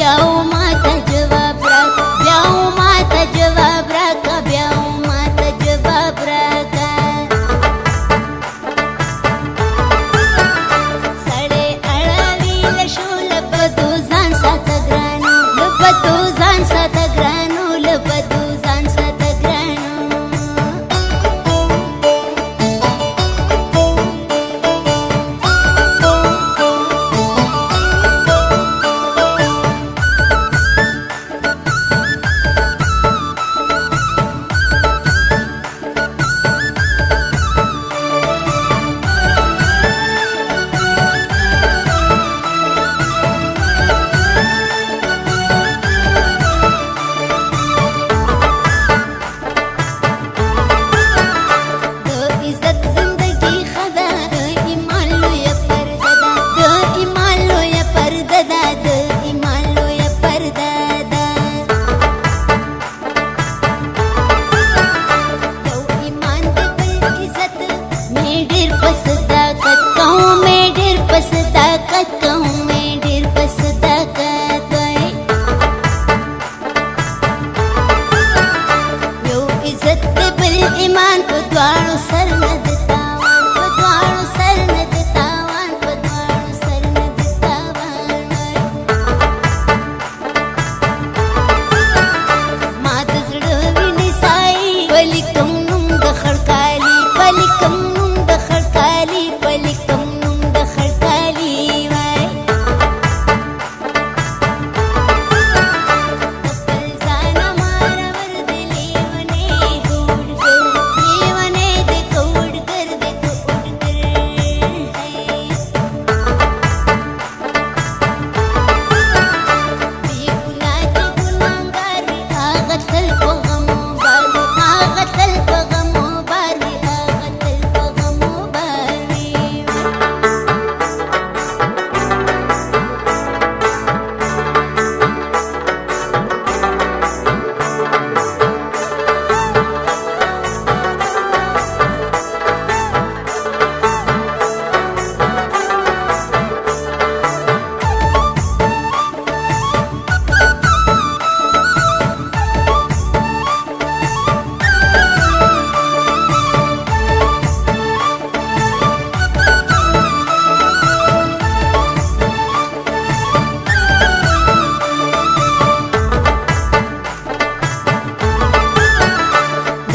بیا ماته جواب راکا بیا ماته جواب راکا بیا ماته جواب راکا سړی اړوي له شوله بدو ځان ساته ګرانو له بدو ځان ساته ګرانو له بدو ځان ساته ګرانو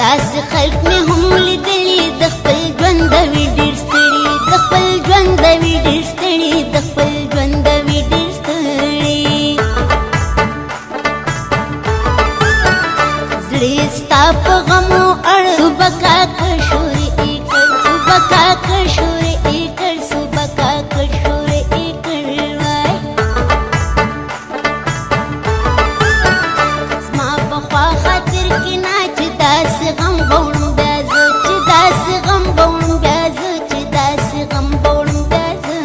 داسې خلک مې هم لیدلي د خپل ژوند د وي ډېر ستړي د خپل ژوند د وي ډېر ستړي د خپل ژوند د وي ډېر ستړي زړه یې ستا په غمو اړ صوبه کاکړ شورې یې کړ صوبه کاکړ شورې یې کړ صوبه کاکړ شورې یې کړ وای زما پخوا خاطر کې نه چې داسې غم غوړم بیا زه چې داسې غم غوړم بیا زه چې داسې غم غوړم بیا زه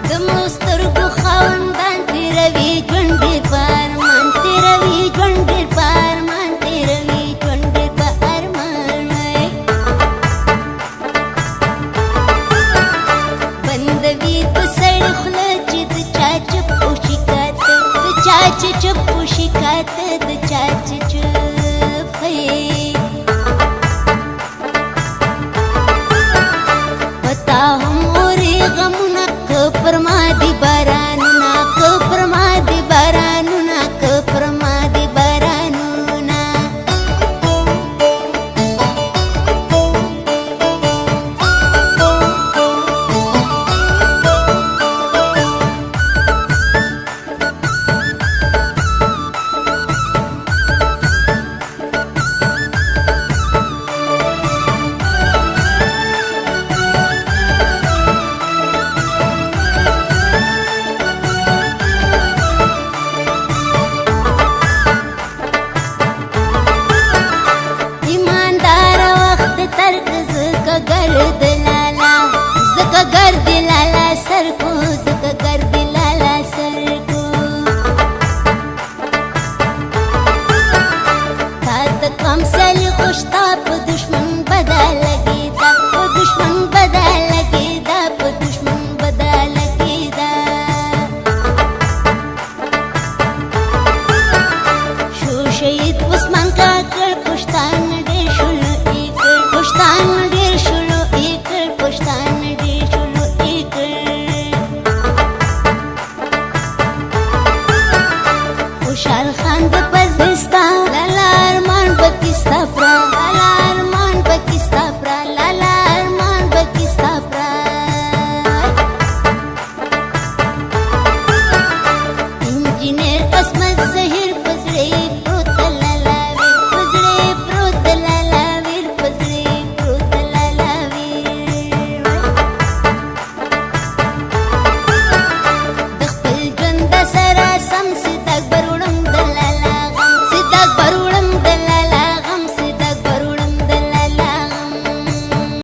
د مړو سترګو خاوندان تېروي ژوند ډېر په ارمان تېروي ژوند ډېر په ارمان تېروي ژوند ډېر په ارمان بندوي